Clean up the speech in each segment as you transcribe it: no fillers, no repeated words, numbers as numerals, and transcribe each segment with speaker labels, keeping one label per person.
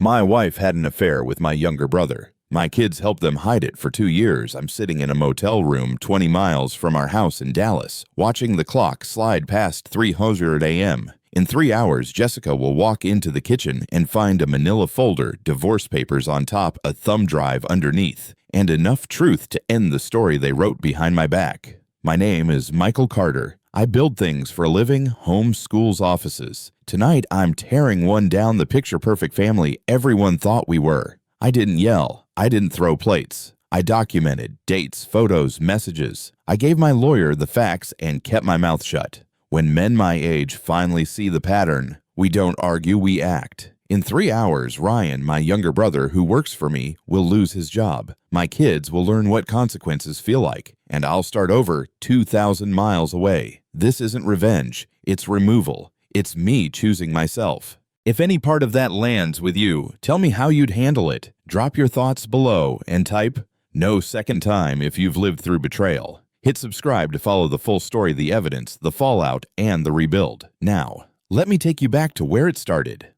Speaker 1: My wife had an affair with my younger brother. My kids helped them hide it for 2 years. I'm sitting in a motel room 20 miles from our house in Dallas, watching the clock slide past 3:00 a.m. In 3 hours, Jessica will walk into the kitchen and find a manila folder, divorce papers on top, a thumb drive underneath, and enough truth to end the story they wrote behind my back. My name is Michael Carter. I build things for a living, home, schools, offices. Tonight, I'm tearing one down the picture-perfect family everyone thought we were. I didn't yell. I didn't throw plates. I documented dates, photos, messages. I gave my lawyer the facts and kept my mouth shut. When men my age finally see the pattern, we don't argue, we act. In 3 hours, Ryan, my younger brother who works for me, will lose his job. My kids will learn what consequences feel like, and I'll start over 2,000 miles away. This isn't revenge. It's removal. It's me choosing myself. If any part of that lands with you, tell me how you'd handle it. Drop your thoughts below and type "no second time" if you've lived through betrayal. Hit subscribe to follow the full story, the evidence, the fallout, and the rebuild. Now, let me take you back to where it started.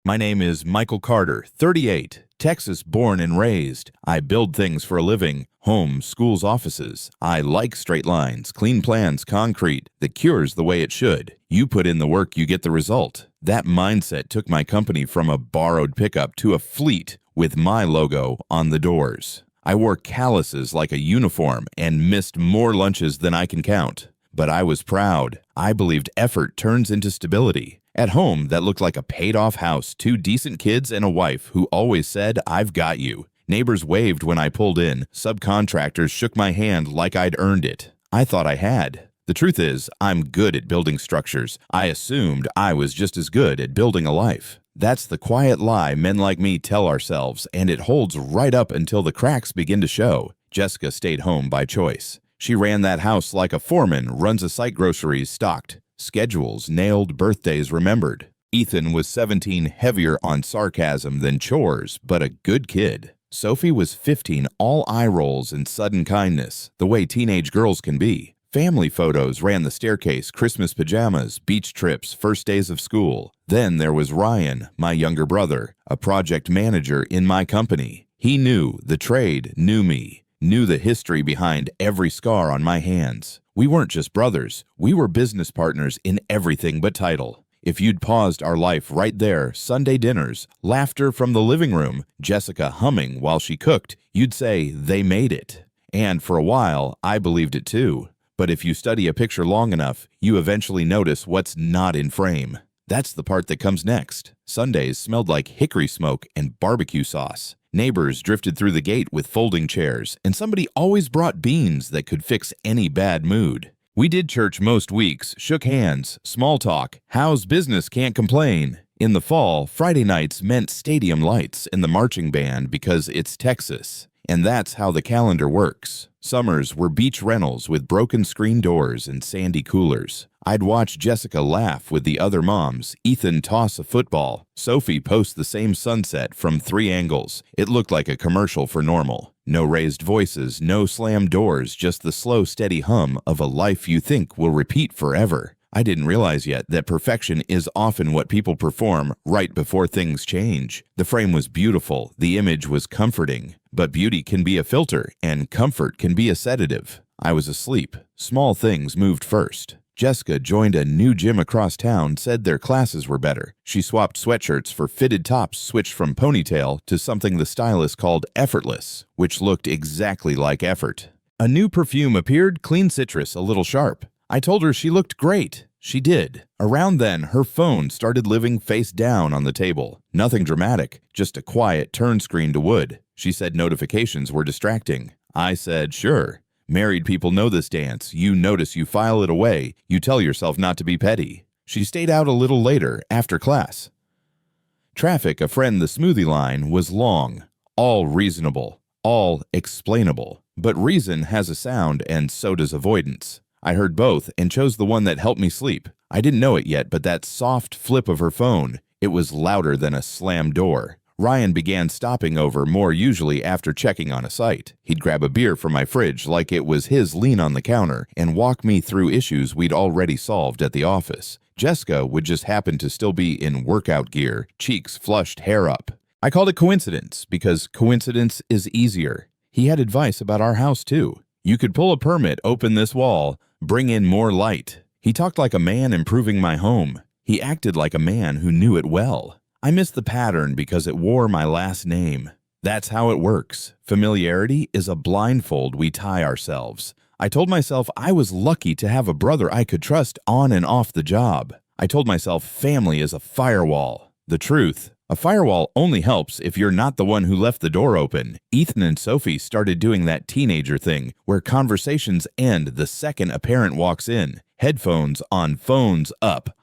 Speaker 1: My name is Michael Carter, 38, Texas born and raised. I build things for a living, homes, schools, offices. I like straight lines, clean plans, concrete that cures the way it should. You put in the work, you get the result. That mindset took my company from a borrowed pickup to a fleet with my logo on the doors. I wore calluses like a uniform and missed more lunches than I can count. But I was proud. I believed effort turns into stability. At home, that looked like a paid-off house, 2 decent kids, and a wife who always said, "I've got you." Neighbors waved when I pulled in. Subcontractors shook my hand like I'd earned it. I thought I had. The truth is, I'm good at building structures. I assumed I was just as good at building a life. That's the quiet lie men like me tell ourselves, and it holds right up until the cracks begin to show. Jessica stayed home by choice. She ran that house like a foreman runs a site, groceries stocked, schedules nailed, birthdays remembered. Ethan was 17, heavier on sarcasm than chores, but a good kid. Sophie was 15, all eye rolls and sudden kindness, the way teenage girls can be. Family photos ran the staircase, Christmas pajamas, beach trips, first days of school. Then there was Ryan, my younger brother, a project manager in my company. He knew the trade, knew me, knew the history behind every scar on my hands. We weren't just brothers, we were business partners in everything but title. If you'd paused our life right there, Sunday dinners, laughter from the living room, Jessica humming while she cooked, you'd say, they made it. And for a while, I believed it too. But if you study a picture long enough, you eventually notice what's not in frame. That's the part that comes next. Sundays smelled like hickory smoke and barbecue sauce. Neighbors drifted through the gate with folding chairs, and somebody always brought beans that could fix any bad mood. We did church most weeks, shook hands, small talk, how's business, can't complain. In the fall, Friday nights meant stadium lights and the marching band because it's Texas. And that's how the calendar works. Summers were beach rentals with broken screen doors and sandy coolers. I'd watch Jessica laugh with the other moms, Ethan toss a football, Sophie post the same sunset from 3 angles. It looked like a commercial for normal. No raised voices, no slammed doors, just the slow, steady hum of a life you think will repeat forever. I didn't realize yet that perfection is often what people perform right before things change. The frame was beautiful, the image was comforting, but beauty can be a filter and comfort can be a sedative. I was asleep. Small things moved first. Jessica joined a new gym across town, said their classes were better. She swapped sweatshirts for fitted tops, switched from ponytail to something the stylist called effortless, which looked exactly like effort. A new perfume appeared, clean citrus, a little sharp. I told her she looked great. She did. Around then, her phone started living face down on the table. Nothing dramatic, just a quiet turn screen to wood. She said notifications were distracting. I said, sure. Married people know this dance. You notice, you file it away. You tell yourself not to be petty. She stayed out a little later, after class. Traffic, a friend, the smoothie line, was long. All reasonable. All explainable. But reason has a sound, and so does avoidance. I heard both and chose the one that helped me sleep. I didn't know it yet, but that soft flip of her phone, it was louder than a slammed door. Ryan began stopping over more usually after checking on a site. He'd grab a beer from my fridge like it was his, lean on the counter, and walk me through issues we'd already solved at the office. Jessica would just happen to still be in workout gear, cheeks flushed, hair up. I called it coincidence because coincidence is easier. He had advice about our house too. You could pull a permit, open this wall, bring in more light. He talked like a man improving my home. He acted like a man who knew it well. I missed the pattern because it wore my last name. That's how it works. Familiarity is a blindfold we tie ourselves. I told myself I was lucky to have a brother I could trust on and off the job. I told myself family is a firewall. The truth, a firewall only helps if you're not the one who left the door open. Ethan and Sophie started doing that teenager thing where conversations end the second a parent walks in. Headphones on, phones up,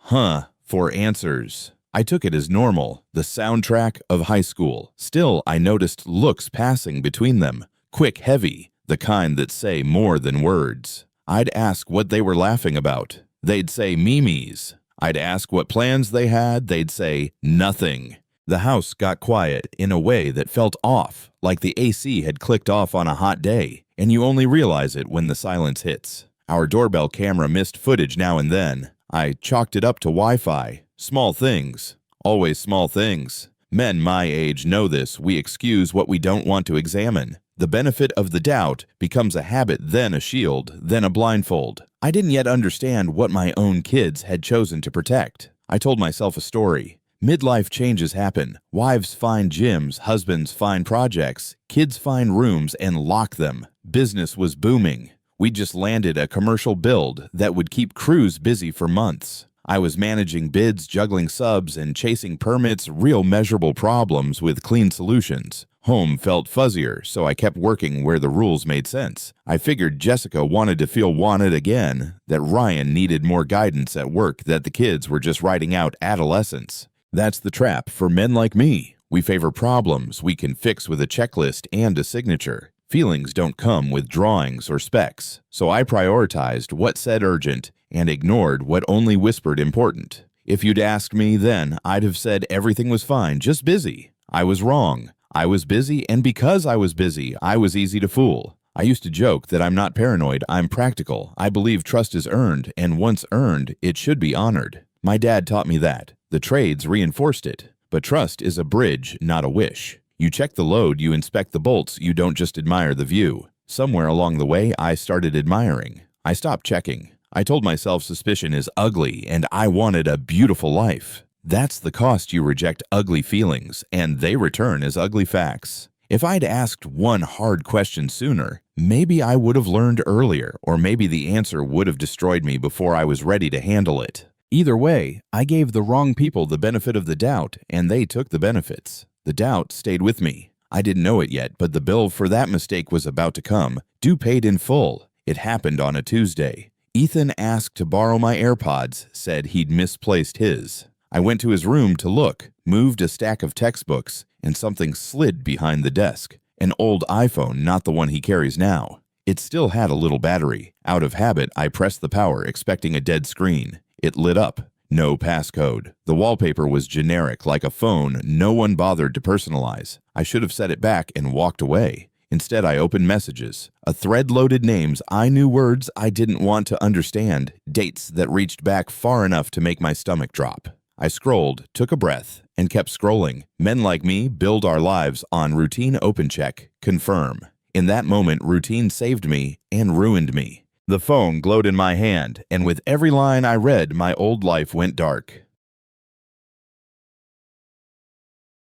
Speaker 1: for answers. I took it as normal, the soundtrack of high school. Still, I noticed looks passing between them. Quick, heavy, the kind that say more than words. I'd ask what they were laughing about. They'd say memes. I'd ask what plans they had. They'd say nothing. The house got quiet in a way that felt off, like the AC had clicked off on a hot day, and you only realize it when the silence hits. Our doorbell camera missed footage now and then. I chalked it up to Wi-Fi. Small things. Always small things. Men my age know this. We excuse what we don't want to examine. The benefit of the doubt becomes a habit, then a shield, then a blindfold. I didn't yet understand what my own kids had chosen to protect. I told myself a story. Midlife changes happen. Wives find gyms, husbands find projects, kids find rooms and lock them. Business was booming. We just landed a commercial build that would keep crews busy for months. I was managing bids, juggling subs, and chasing permits, real measurable problems with clean solutions. Home felt fuzzier, so I kept working where the rules made sense. I figured Jessica wanted to feel wanted again, that Ryan needed more guidance at work, that the kids were just riding out adolescence. That's the trap for men like me. We favor problems we can fix with a checklist and a signature. Feelings don't come with drawings or specs, so I prioritized what said urgent and ignored what only whispered important. If you'd asked me then, I'd have said everything was fine, just busy. I was wrong. I was busy, and because I was busy, I was easy to fool. I used to joke that I'm not paranoid, I'm practical. I believe trust is earned, and once earned, it should be honored. My dad taught me that. The trades reinforced it. But trust is a bridge, not a wish. You check the load, you inspect the bolts, you don't just admire the view. Somewhere along the way, I started admiring. I stopped checking. I told myself suspicion is ugly, and I wanted a beautiful life. That's the cost you reject ugly feelings, and they return as ugly facts. If I'd asked one hard question sooner, maybe I would have learned earlier, or maybe the answer would have destroyed me before I was ready to handle it. Either way, I gave the wrong people the benefit of the doubt, and they took the benefits. The doubt stayed with me. I didn't know it yet, but the bill for that mistake was about to come, due paid in full. It happened on a Tuesday. Ethan asked to borrow my AirPods, said he'd misplaced his. I went to his room to look, moved a stack of textbooks, and something slid behind the desk. An old iPhone, not the one he carries now. It still had a little battery. Out of habit, I pressed the power, expecting a dead screen. It lit up. No passcode. The wallpaper was generic, like a phone no one bothered to personalize. I should have set it back and walked away. Instead, I opened messages. A thread loaded names I knew, words I didn't want to understand, dates that reached back far enough to make my stomach drop. I scrolled, took a breath, and kept scrolling. Men like me build our lives on routine, open check, confirm. In that moment, routine saved me and ruined me. The phone glowed in my hand, and with every line I read, my old life went dark.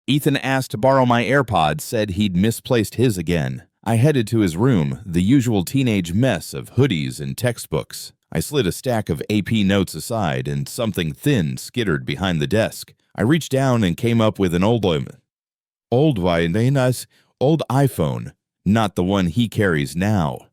Speaker 1: Ethan asked to borrow my AirPods, said he'd misplaced his again. I headed to his room, the usual teenage mess of hoodies and textbooks. I slid a stack of AP notes aside, and something thin skittered behind the desk. I reached down and came up with an old iPhone, not the one he carries now.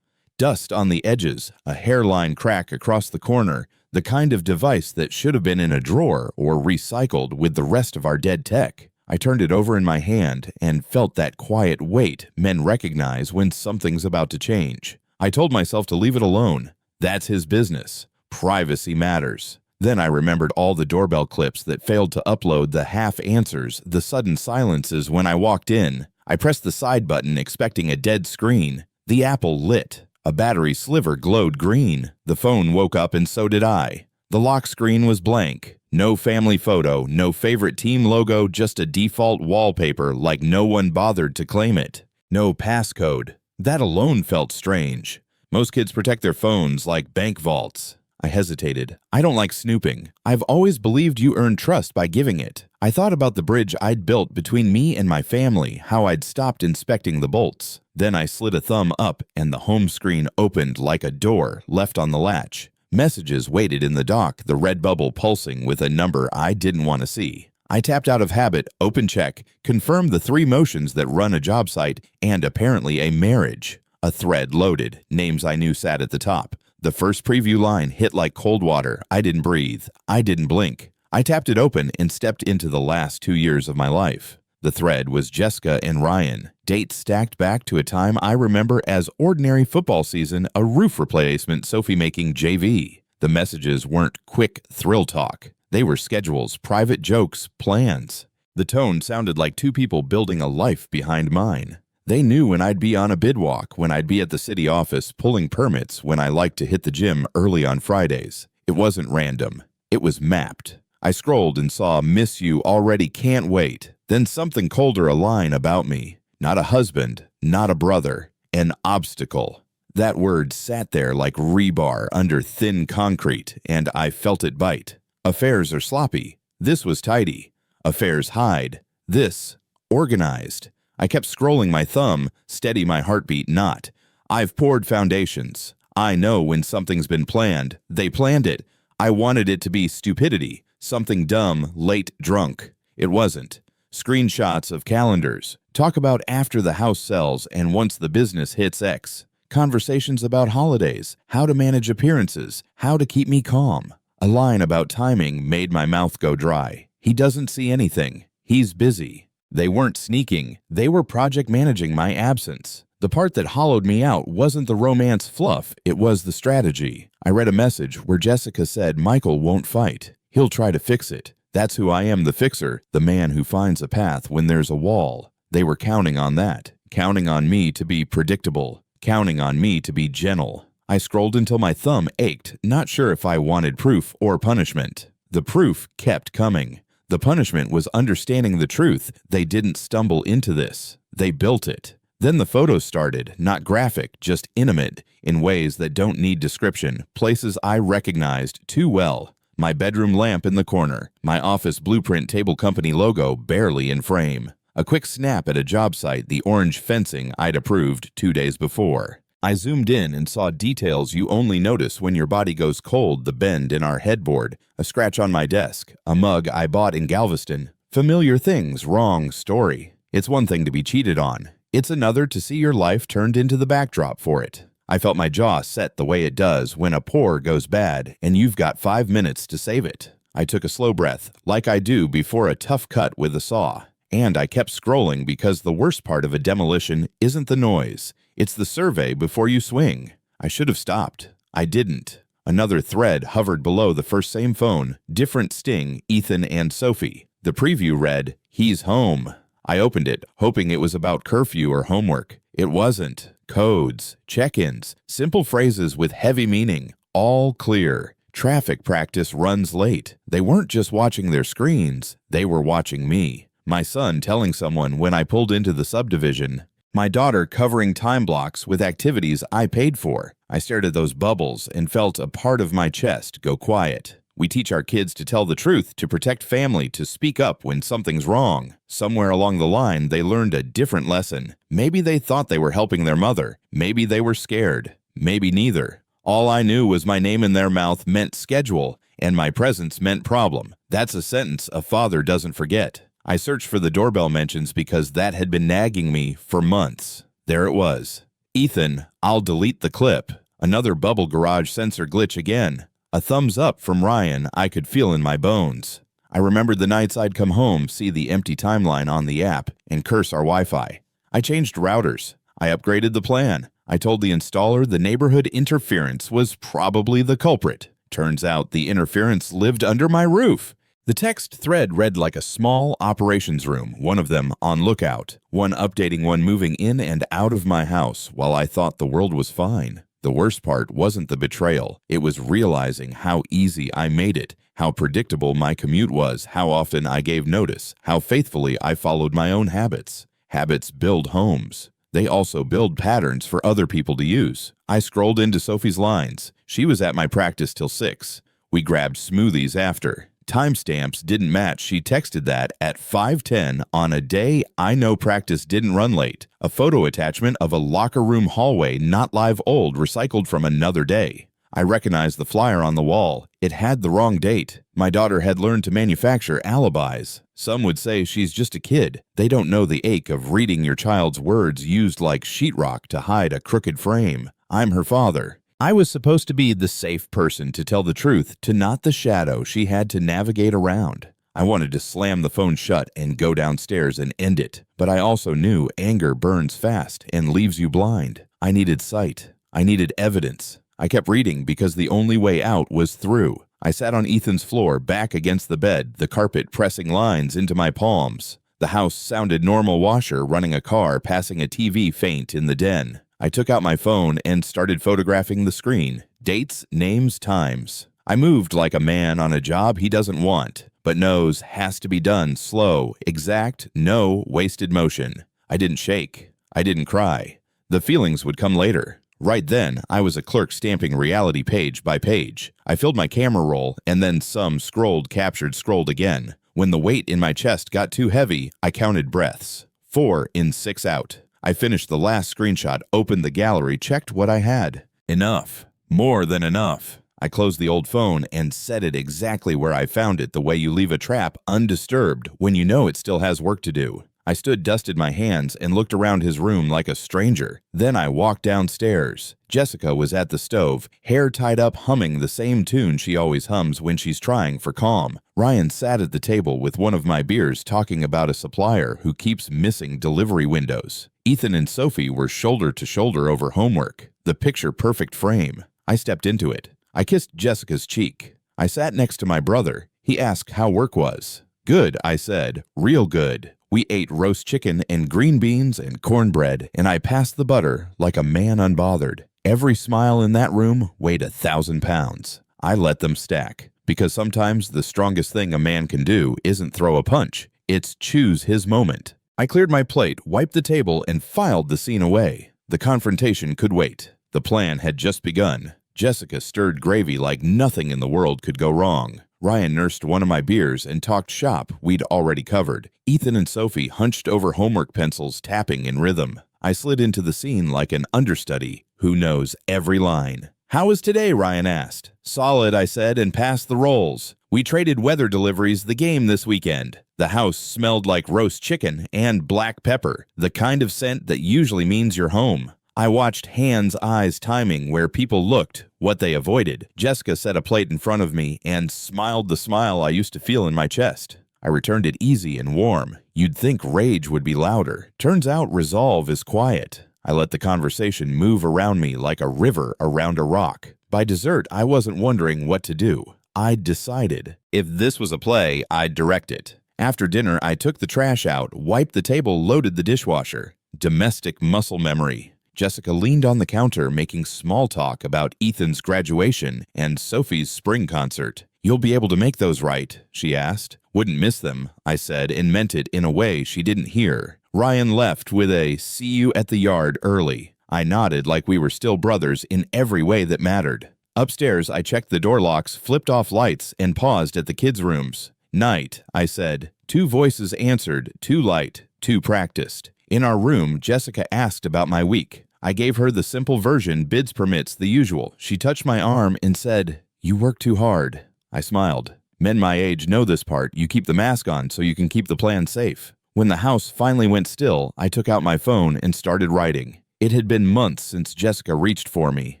Speaker 1: Dust on the edges, a hairline crack across the corner, the kind of device that should have been in a drawer or recycled with the rest of our dead tech. I turned it over in my hand and felt that quiet weight men recognize when something's about to change. I told myself to leave it alone. That's his business. Privacy matters. Then I remembered all the doorbell clips that failed to upload, the half answers, the sudden silences when I walked in. I pressed the side button expecting a dead screen. The apple lit. A battery sliver glowed green. The phone woke up and so did I. The lock screen was blank. No family photo, no favorite team logo, just a default wallpaper like no one bothered to claim it. No passcode. That alone felt strange. Most kids protect their phones like bank vaults. I hesitated. I don't like snooping. I've always believed you earn trust by giving it. I thought about the bridge I'd built between me and my family, how I'd stopped inspecting the bolts. Then I slid a thumb up and the home screen opened like a door left on the latch. Messages waited in the dock, the red bubble pulsing with a number I didn't want to see. I tapped out of habit, open check, confirmed the 3 motions that run a job site, and apparently a marriage. A thread loaded, names I knew sat at the top. The first preview line hit like cold water. I didn't breathe. I didn't blink. I tapped it open and stepped into the last 2 years of my life. The thread was Jessica and Ryan. Dates stacked back to a time I remember as ordinary football season, a roof replacement Sophie making JV. The messages weren't quick thrill talk. They were schedules, private jokes, plans. The tone sounded like 2 people building a life behind mine. They knew when I'd be on a bid walk, when I'd be at the city office pulling permits, when I liked to hit the gym early on Fridays. It wasn't random. It was mapped. I scrolled and saw "miss you already, can't wait." Then something colder, a line about me. Not a husband, not a brother, an obstacle. That word sat there like rebar under thin concrete, and I felt it bite. Affairs are sloppy. This was tidy. Affairs hide. This, organized. I kept scrolling my thumb, steady my heartbeat not. I've poured foundations. I know when something's been planned. They planned it. I wanted it to be stupidity, something dumb, late drunk. It wasn't. Screenshots of calendars. Talk about after the house sells and once the business hits X. Conversations about holidays, how to manage appearances, how to keep me calm. A line about timing made my mouth go dry. He doesn't see anything. He's busy. They weren't sneaking. They were project managing my absence. The part that hollowed me out wasn't the romance fluff. It was the strategy. I read a message where Jessica said Michael won't fight. He'll try to fix it. That's who I am, the fixer, the man who finds a path when there's a wall. They were counting on that. Counting on me to be predictable. Counting on me to be gentle. I scrolled until my thumb ached, not sure if I wanted proof or punishment. The proof kept coming. The punishment was understanding the truth. They didn't stumble into this. They built it. Then the photos started, not graphic, just intimate, in ways that don't need description, places I recognized too well. My bedroom lamp in the corner, my office blueprint table company logo barely in frame. A quick snap at a job site, the orange fencing I'd approved 2 days before. I zoomed in and saw details you only notice when your body goes cold, the bend in our headboard, a scratch on my desk, a mug I bought in Galveston. Familiar things, wrong story. It's one thing to be cheated on. It's another to see your life turned into the backdrop for it. I felt my jaw set the way it does when a pour goes bad and you've got 5 minutes to save it. I took a slow breath, like I do before a tough cut with a saw. And I kept scrolling because the worst part of a demolition isn't the noise. It's the survey before you swing. I should have stopped. I didn't. Another thread hovered below the first same phone. Different sting, Ethan and Sophie. The preview read, "He's home." I opened it, hoping it was about curfew or homework. It wasn't. Codes, check-ins, simple phrases with heavy meaning. All clear. Traffic practice runs late. They weren't just watching their screens. They were watching me. My son telling someone when I pulled into the subdivision. My daughter covering time blocks with activities I paid for. I stared at those bubbles and felt a part of my chest go quiet. We teach our kids to tell the truth, to protect family, to speak up when something's wrong. Somewhere along the line, they learned a different lesson. Maybe they thought they were helping their mother. Maybe they were scared. Maybe neither. All I knew was my name in their mouth meant schedule, and my presence meant problem. That's a sentence a father doesn't forget. I searched for the doorbell mentions because that had been nagging me for months. There it was. Ethan, I'll delete the clip. Another bubble garage sensor glitch again. A thumbs up from Ryan I could feel in my bones. I remembered the nights I'd come home, see the empty timeline on the app, and curse our Wi-Fi. I changed routers. I upgraded the plan. I told the installer the neighborhood interference was probably the culprit. Turns out the interference lived under my roof. The text thread read like a small operations room, one of them on lookout, one updating one moving in and out of my house while I thought the world was fine. The worst part wasn't the betrayal. It was realizing how easy I made it, how predictable my commute was, how often I gave notice, how faithfully I followed my own habits. Habits build homes. They also build patterns for other people to use. I scrolled into Sophie's lines. She was at my practice till 6. We grabbed smoothies after. Timestamps didn't match. She texted that at 5:10 on a day I know practice didn't run late. A photo attachment of a locker room hallway not live old recycled from another day. I recognized the flyer on the wall. It had the wrong date. My daughter had learned to manufacture alibis. Some would say she's just a kid. They don't know the ache of reading your child's words used like sheetrock to hide a crooked frame. I'm her father. I was supposed to be the safe person to tell the truth to not the shadow she had to navigate around. I wanted to slam the phone shut and go downstairs and end it, but I also knew anger burns fast and leaves you blind. I needed sight. I needed evidence. I kept reading because the only way out was through. I sat on Ethan's floor, back against the bed, the carpet pressing lines into my palms. The house sounded normal washer running a car, passing a TV faint in the den. I took out my phone and started photographing the screen. Dates, names, times. I moved like a man on a job he doesn't want, but knows has to be done slow, exact, no wasted motion. I didn't shake. I didn't cry. The feelings would come later. Right then, I was a clerk stamping reality page by page. I filled my camera roll, and then some scrolled, captured, scrolled again. When the weight in my chest got too heavy, I counted breaths. 4 in, 6 out. I finished the last screenshot, opened the gallery, checked what I had. Enough. More than enough. I closed the old phone and set it exactly where I found it, the way you leave a trap undisturbed when you know it still has work to do. I stood, dusted my hands, and looked around his room like a stranger. Then I walked downstairs. Jessica was at the stove, hair tied up, humming the same tune she always hums when she's trying for calm. Ryan sat at the table with one of my beers talking about a supplier who keeps missing delivery windows. Ethan and Sophie were shoulder to shoulder over homework, the picture-perfect frame. I stepped into it. I kissed Jessica's cheek. I sat next to my brother. He asked how work was. Good, I said. Real good. We ate roast chicken and green beans and cornbread, and I passed the butter like a man unbothered. Every smile in that room weighed 1,000 pounds. I let them stack, because sometimes the strongest thing a man can do isn't throw a punch, it's choose his moment. I cleared my plate, wiped the table, and filed the scene away. The confrontation could wait. The plan had just begun. Jessica stirred gravy like nothing in the world could go wrong. Ryan nursed one of my beers and talked shop we'd already covered. Ethan and Sophie hunched over homework pencils, tapping in rhythm. I slid into the scene like an understudy who knows every line. How was today? Ryan asked. Solid, I said, and passed the rolls. We traded weather deliveries the game this weekend. The house smelled like roast chicken and black pepper, the kind of scent that usually means you're home. I watched hands, eyes timing where people looked, what they avoided. Jessica set a plate in front of me and smiled the smile I used to feel in my chest. I returned it easy and warm. You'd think rage would be louder. Turns out resolve is quiet. I let the conversation move around me like a river around a rock. By dessert, I wasn't wondering what to do. I'd decided. If this was a play, I'd direct it. After dinner, I took the trash out, wiped the table, loaded the dishwasher. Domestic muscle memory. Jessica leaned on the counter, making small talk about Ethan's graduation and Sophie's spring concert. You'll be able to make those right, she asked. Wouldn't miss them, I said, and meant it in a way she didn't hear. Ryan left with a see you at the yard early. I nodded like we were still brothers in every way that mattered. Upstairs, I checked the door locks, flipped off lights, and paused at the kids' rooms. Night, I said. 2 voices answered, too light, too practiced. In our room, Jessica asked about my week. I gave her the simple version, bids permits, the usual. She touched my arm and said, You work too hard. I smiled. Men my age know this part. You keep the mask on so you can keep the plan safe. When the house finally went still, I took out my phone and started writing. It had been months since Jessica reached for me.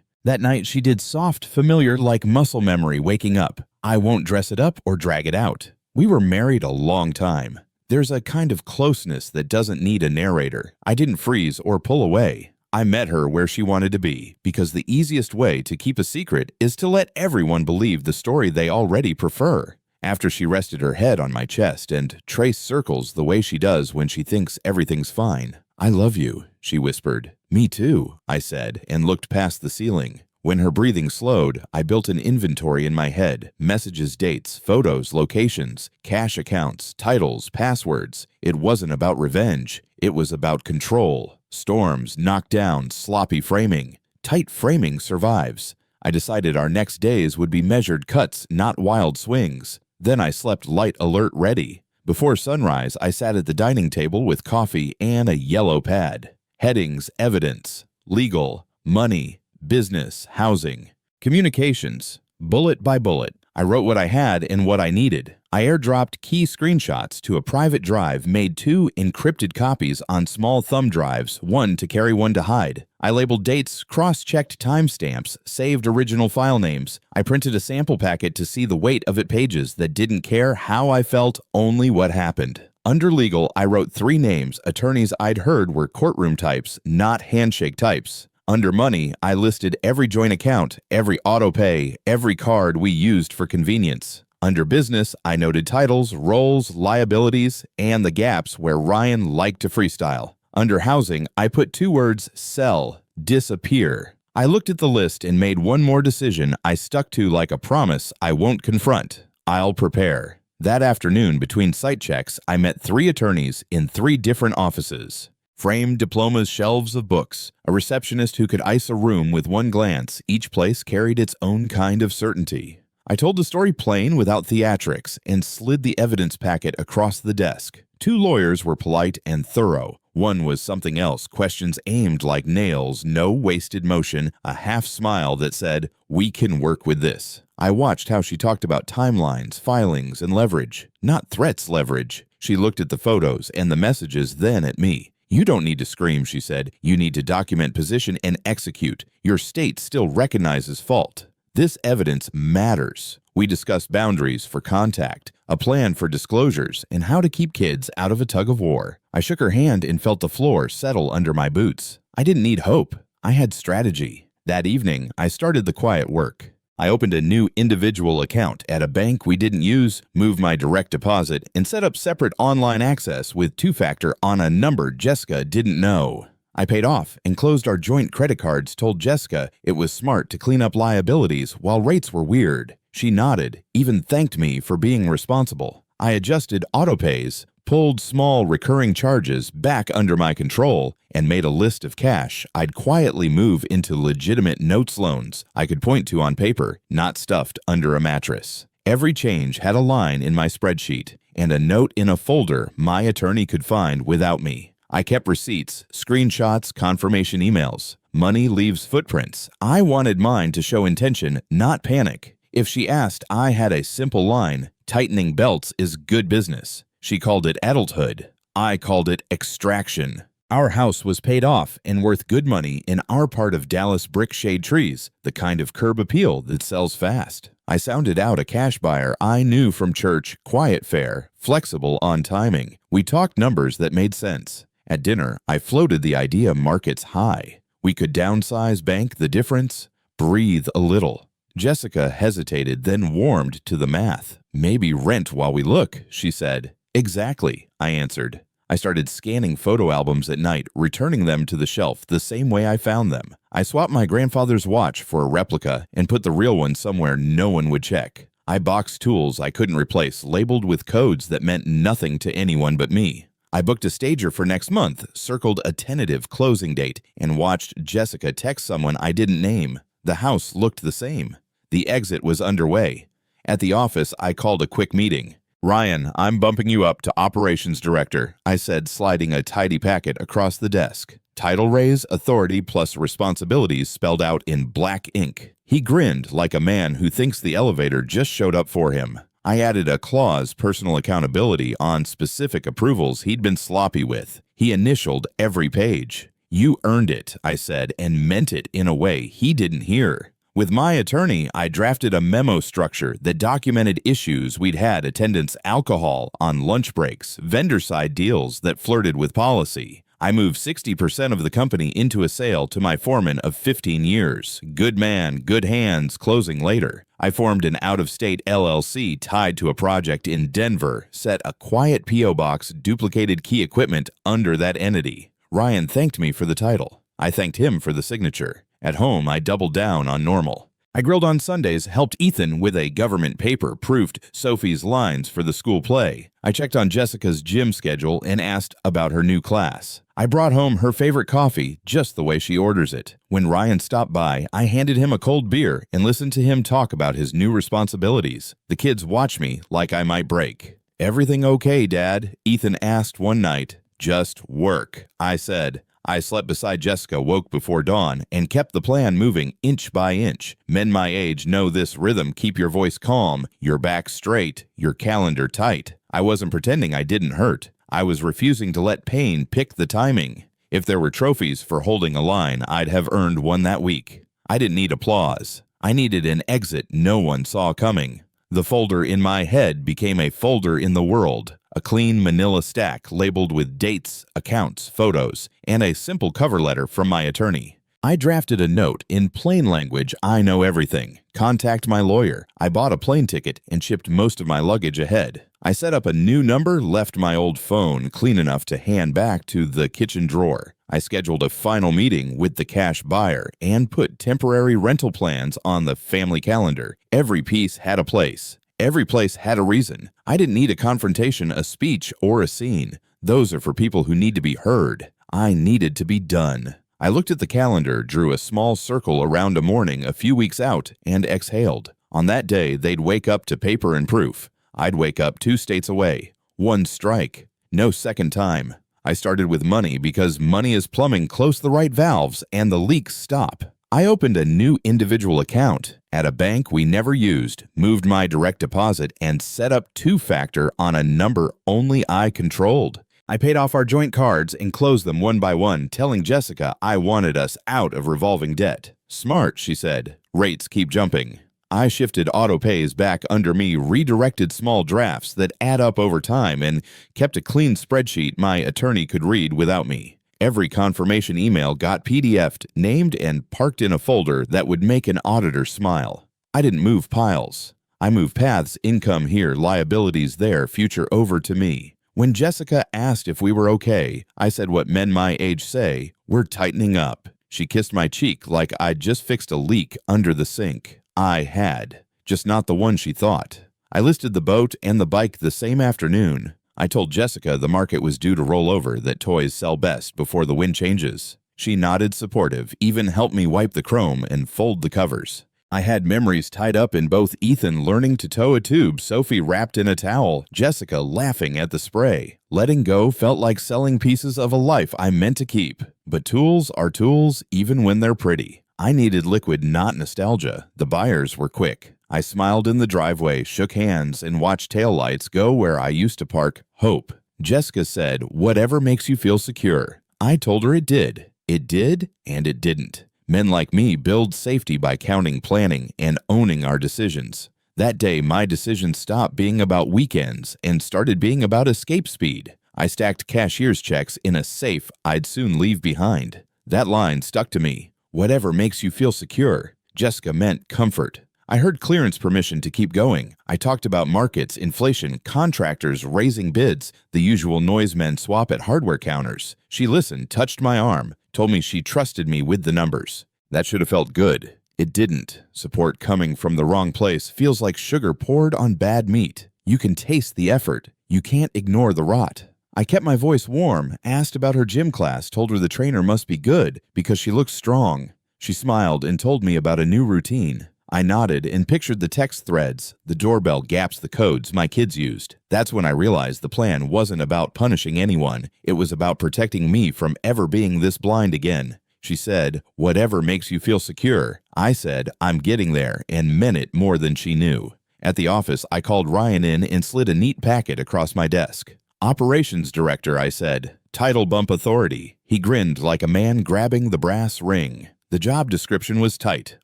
Speaker 1: That night she did soft, familiar, like muscle memory waking up. I won't dress it up or drag it out. We were married a long time. There's a kind of closeness that doesn't need a narrator. I didn't freeze or pull away. I met her where she wanted to be, because the easiest way to keep a secret is to let everyone believe the story they already prefer. After she rested her head on my chest and traced circles the way she does when she thinks everything's fine, "I love you," she whispered. "Me too," I said, and looked past the ceiling. When her breathing slowed, I built an inventory in my head: messages, dates, photos, locations, cash accounts, titles, passwords. It wasn't about revenge. It was about control. Storms, knockdown, sloppy framing. Tight framing survives. I decided our next days would be measured cuts, not wild swings. Then I slept light, alert, ready. Before sunrise, I sat at the dining table with coffee and a yellow pad. Headings: evidence, legal, money, business, housing, communications. Bullet by bullet, I wrote what I had and what I needed. I airdropped key screenshots to a private drive, made 2 encrypted copies on small thumb drives, one to carry, one to hide. I labeled dates, cross-checked timestamps, saved original file names. I printed a sample packet to see the weight of it: pages that didn't care how I felt, only what happened. Under legal, I wrote 3 names. Attorneys I'd heard were courtroom types, not handshake types. Under money, I listed every joint account, every auto pay, every card we used for convenience. Under business, I noted titles, roles, liabilities, and the gaps where Ryan liked to freestyle. Under housing, I put 2 words: sell, disappear. I looked at the list and made one more decision I stuck to like a promise: I won't confront. I'll prepare. That afternoon, between site checks, I met 3 attorneys in 3 different offices. Framed diplomas, shelves of books, a receptionist who could ice a room with one glance. Each place carried its own kind of certainty. I told the story plain, without theatrics, and slid the evidence packet across the desk. 2 lawyers were polite and thorough. One was something else: questions aimed like nails, no wasted motion, a half smile that said, "We can work with this." I watched how she talked about timelines, filings, and leverage. Not threats, leverage. She looked at the photos and the messages, then at me. "You don't need to scream," she said. "You need to document position and execute. Your state still recognizes fault. This evidence matters." We discussed boundaries for contact, a plan for disclosures, and how to keep kids out of a tug-of-war. I shook her hand and felt the floor settle under my boots. I didn't need hope. I had strategy. That evening, I started the quiet work. I opened a new individual account at a bank we didn't use, moved my direct deposit, and set up separate online access with 2-factor on a number Jessica didn't know. I paid off and closed our joint credit cards, told Jessica it was smart to clean up liabilities while rates were weird. She nodded, even thanked me for being responsible. I adjusted autopays, pulled small recurring charges back under my control, and made a list of cash I'd quietly move into legitimate notes loans I could point to on paper, not stuffed under a mattress. Every change had a line in my spreadsheet and a note in a folder my attorney could find without me. I kept receipts, screenshots, confirmation emails. Money leaves footprints. I wanted mine to show intention, not panic. If she asked, I had a simple line: tightening belts is good business. She called it adulthood. I called it extraction. Our house was paid off and worth good money in our part of Dallas: brick shade trees, the kind of curb appeal that sells fast. I sounded out a cash buyer I knew from church: quiet fare, flexible on timing. We talked numbers that made sense. At dinner, I floated the idea: markets high. We could downsize, bank the difference, breathe a little. Jessica hesitated, then warmed to the math. Maybe rent while we look, she said. Exactly, I answered. I started scanning photo albums at night, returning them to the shelf the same way I found them. I swapped my grandfather's watch for a replica and put the real one somewhere no one would check. I boxed tools I couldn't replace, labeled with codes that meant nothing to anyone but me. I booked a stager for next month, circled a tentative closing date, and watched Jessica text someone I didn't name. The house looked the same. The exit was underway. At the office, I called a quick meeting. Ryan, I'm bumping you up to operations director, I said, sliding a tidy packet across the desk. Title raise, authority plus responsibilities spelled out in black ink. He grinned like a man who thinks the elevator just showed up for him. I added a clause: personal accountability on specific approvals he'd been sloppy with. He initialed every page. You earned it, I said, and meant it in a way he didn't hear. With my attorney, I drafted a memo structure that documented issues we'd had: attendance, alcohol on lunch breaks, vendor-side deals that flirted with policy. I moved 60% of the company into a sale to my foreman of 15 years. Good man, good hands, closing later. I formed an out-of-state LLC tied to a project in Denver, set a quiet P.O. box, duplicated key equipment under that entity. Ryan thanked me for the title. I thanked him for the signature. At home, I doubled down on normal. I grilled on Sundays, helped Ethan with a government paper, proofed Sophie's lines for the school play. I checked on Jessica's gym schedule and asked about her new class. I brought home her favorite coffee just the way she orders it. When Ryan stopped by, I handed him a cold beer and listened to him talk about his new responsibilities. The kids watched me like I might break. "Everything okay, Dad?" Ethan asked one night. "Just work," I said. I slept beside Jessica, woke before dawn, and kept the plan moving inch by inch. Men my age know this rhythm: keep your voice calm, your back straight, your calendar tight. I wasn't pretending I didn't hurt. I was refusing to let pain pick the timing. If there were trophies for holding a line, I'd have earned one that week. I didn't need applause. I needed an exit no one saw coming. The folder in my head became a folder in the world. A clean manila stack labeled with dates, accounts, photos, and a simple cover letter from my attorney. I drafted a note in plain language: I know everything. Contact my lawyer. I bought a plane ticket and shipped most of my luggage ahead. I set up a new number, left my old phone clean enough to hand back to the kitchen drawer. I scheduled a final meeting with the cash buyer and put temporary rental plans on the family calendar. Every piece had a place. Every place had a reason. I didn't need a confrontation, a speech, or a scene. Those are for people who need to be heard. I needed to be done. I looked at the calendar, drew a small circle around a morning a few weeks out, and exhaled. On that day, they'd wake up to paper and proof. I'd wake up 2 states away. One strike. No second time. I started with money because money is plumbing close the right valves and the leaks stop. I opened a new individual account at a bank we never used, moved my direct deposit, and set up two-factor on a number only I controlled. I paid off our joint cards and closed them one by one, telling Jessica I wanted us out of revolving debt. "Smart," she said. "Rates keep jumping." I shifted auto pays back under me, redirected small drafts that add up over time, and kept a clean spreadsheet my attorney could read without me. Every confirmation email got PDF'd, named, and parked in a folder that would make an auditor smile. I didn't move piles. I moved paths: income here, liabilities there, future over to me. When Jessica asked if we were okay, I said what men my age say: "We're tightening up." She kissed my cheek like I'd just fixed a leak under the sink. I had, just not the one she thought. I listed the boat and the bike the same afternoon. I told Jessica the market was due to roll over, that toys sell best before the wind changes. She nodded supportive, even helped me wipe the chrome and fold the covers. I had memories tied up in both: Ethan learning to tow a tube, Sophie wrapped in a towel, Jessica laughing at the spray. Letting go felt like selling pieces of a life I meant to keep. But tools are tools even when they're pretty. I needed liquid, not nostalgia. The buyers were quick. I smiled in the driveway, shook hands, and watched taillights go where I used to park hope. Jessica said, "Whatever makes you feel secure." I told her it did. It did, and it didn't. Men like me build safety by counting, planning, and owning our decisions. That day, my decisions stopped being about weekends and started being about escape speed. I stacked cashier's checks in a safe I'd soon leave behind. That line stuck to me. Whatever makes you feel secure. Jessica meant comfort. I heard clearance permission to keep going. I talked about markets, inflation, contractors raising bids, the usual noise men swap at hardware counters. She listened, touched my arm, told me she trusted me with the numbers. That should have felt good. It didn't. Support coming from the wrong place feels like sugar poured on bad meat. You can taste the effort. You can't ignore the rot. I kept my voice warm, asked about her gym class, told her the trainer must be good because she looked strong. She smiled and told me about a new routine. I nodded and pictured the text threads, the doorbell gaps, the codes my kids used. That's when I realized the plan wasn't about punishing anyone. It was about protecting me from ever being this blind again. She said, "Whatever makes you feel secure." I said, "I'm getting there," and meant it more than she knew. At the office, I called Ryan in and slid a neat packet across my desk. "Operations Director," I said. "Title bump authority." He grinned like a man grabbing the brass ring. The job description was tight.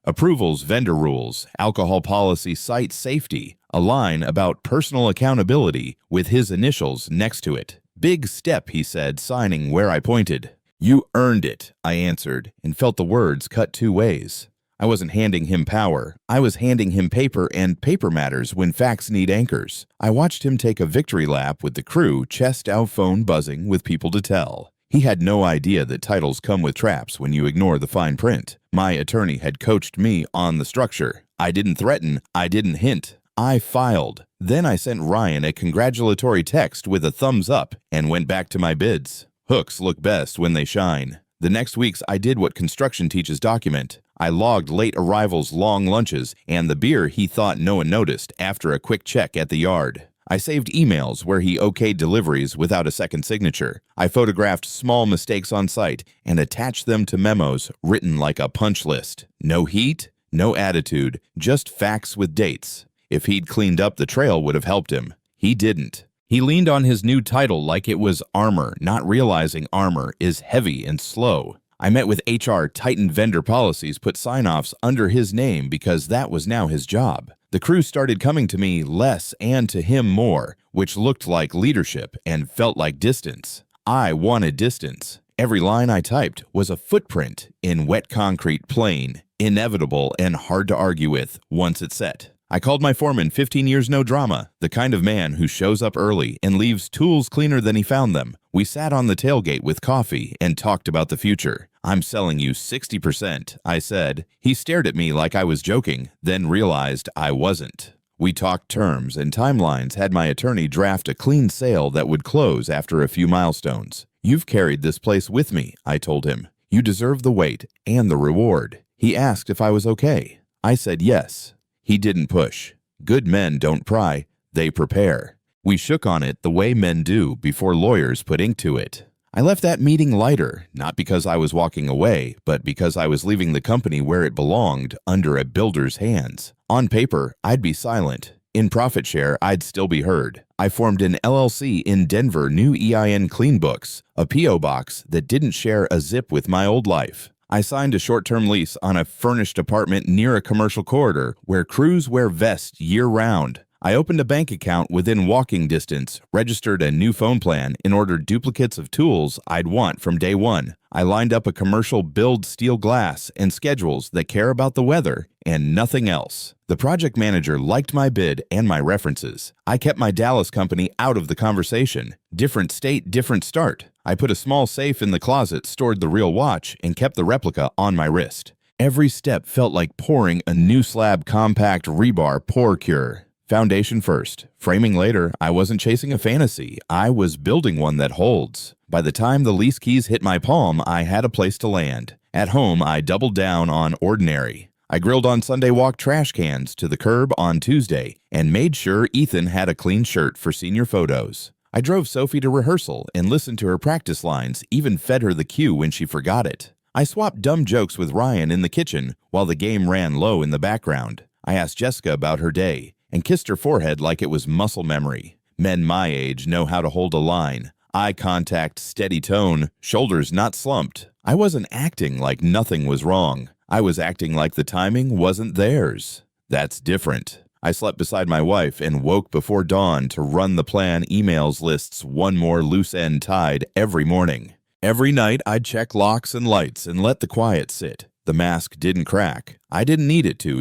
Speaker 1: Approvals, vendor rules, alcohol policy, site safety, a line about personal accountability with his initials next to it. "Big step," he said, signing where I pointed. "You earned it," I answered, and felt the words cut 2 ways. I wasn't handing him power. I was handing him paper, and paper matters when facts need anchors. I watched him take a victory lap with the crew, chest out, phone buzzing with people to tell. He had no idea that titles come with traps when you ignore the fine print. My attorney had coached me on the structure. I didn't threaten, I didn't hint. I filed. Then I sent Ryan a congratulatory text with a thumbs up and went back to my bids. Hooks look best when they shine. The next weeks I did what construction teaches document. I logged late arrivals, long lunches, and the beer he thought no one noticed after a quick check at the yard. I saved emails where he okayed deliveries without a second signature. I photographed small mistakes on site and attached them to memos written like a punch list. No heat, no attitude, just facts with dates. If he'd cleaned up, the trail would have helped him. He didn't. He leaned on his new title like it was armor, not realizing armor is heavy and slow. I met with HR, tightened vendor policies, put sign-offs under his name because that was now his job. The crew started coming to me less and to him more, which looked like leadership and felt like distance. I wanted distance. Every line I typed was a footprint in wet concrete, plain, inevitable, and hard to argue with once it's set. I called my foreman 15 years no drama, the kind of man who shows up early and leaves tools cleaner than he found them. We sat on the tailgate with coffee and talked about the future. "I'm selling you 60%, I said. He stared at me like I was joking, then realized I wasn't. We talked terms and timelines, had my attorney draft a clean sale that would close after a few milestones. "You've carried this place with me," I told him. "You deserve the weight and the reward." He asked if I was okay. I said yes. He didn't push. Good men don't pry, they prepare. We shook on it the way men do before lawyers put ink to it. I left that meeting lighter, not because I was walking away, but because I was leaving the company where it belonged, under a builder's hands. On paper, I'd be silent. In profit share, I'd still be heard. I formed an LLC in Denver, new EIN clean books, a P.O. box that didn't share a zip with my old life. I signed a short-term lease on a furnished apartment near a commercial corridor where crews wear vests year-round. I opened a bank account within walking distance, registered a new phone plan, and ordered duplicates of tools I'd want from day one. I lined up a commercial build steel glass and schedules that care about the weather and nothing else. The project manager liked my bid and my references. I kept my Dallas company out of the conversation. Different state, different start. I put a small safe in the closet, stored the real watch, and kept the replica on my wrist. Every step felt like pouring a new slab compact rebar pour cure. Foundation first, framing later. I wasn't chasing a fantasy. I was building one that holds. By the time the lease keys hit my palm, I had a place to land. At home, I doubled down on ordinary. I grilled on Sunday, walked trash cans to the curb on Tuesday, and made sure Ethan had a clean shirt for senior photos. I drove Sophie to rehearsal and listened to her practice lines, even fed her the cue when she forgot it. I swapped dumb jokes with Ryan in the kitchen while the game ran low in the background. I asked Jessica about her day and kissed her forehead like it was muscle memory. Men my age know how to hold a line. Eye contact, steady tone, shoulders not slumped. I wasn't acting like nothing was wrong. I was acting like the timing wasn't theirs. That's different. I slept beside my wife and woke before dawn to run the plan emails lists, one more loose end tied every morning. Every night I'd check locks and lights and let the quiet sit. The mask didn't crack. I didn't need it to.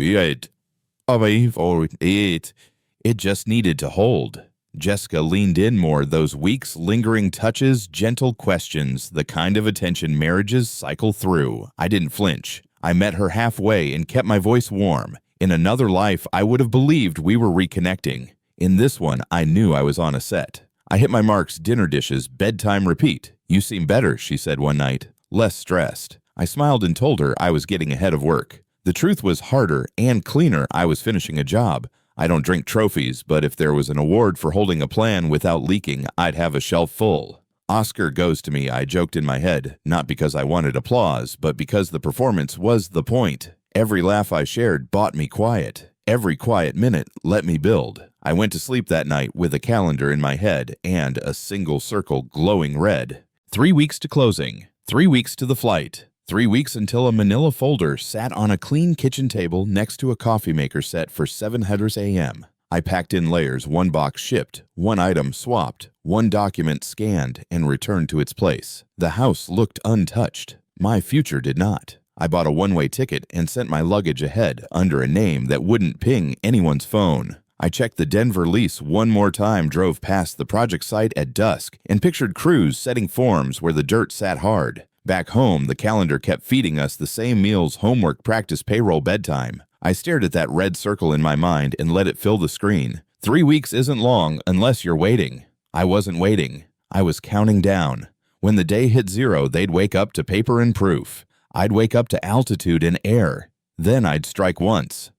Speaker 1: It just needed to hold. Jessica leaned in more, those weeks, lingering touches, gentle questions, the kind of attention marriages cycle through. I didn't flinch. I met her halfway and kept my voice warm. In another life, I would have believed we were reconnecting. In this one, I knew I was on a set. I hit my marks, dinner dishes, bedtime repeat. "You seem better," she said one night. "Less stressed." I smiled and told her I was getting ahead of work. The truth was harder and cleaner. I was finishing a job. I don't drink trophies, but if there was an award for holding a plan without leaking, I'd have a shelf full. "Oscar goes to me," I joked in my head, not because I wanted applause, but because the performance was the point. Every laugh I shared bought me quiet. Every quiet minute let me build. I went to sleep that night with a calendar in my head and a single circle glowing red. 3 weeks to closing. 3 weeks to the flight. 3 weeks until a manila folder sat on a clean kitchen table next to a coffee maker set for 7:00 a.m. I packed in layers, one box shipped, one item swapped, one document scanned and returned to its place. The house looked untouched. My future did not. I bought a one-way ticket and sent my luggage ahead under a name that wouldn't ping anyone's phone. I checked the Denver lease one more time, drove past the project site at dusk, and pictured crews setting forms where the dirt sat hard. Back home, the calendar kept feeding us the same meals, homework, practice, payroll, bedtime. I stared at that red circle in my mind and let it fill the screen. 3 weeks isn't long unless you're waiting. I wasn't waiting. I was counting down. When the day hit 0, they'd wake up to paper and proof. I'd wake up to altitude and air. Then I'd strike once.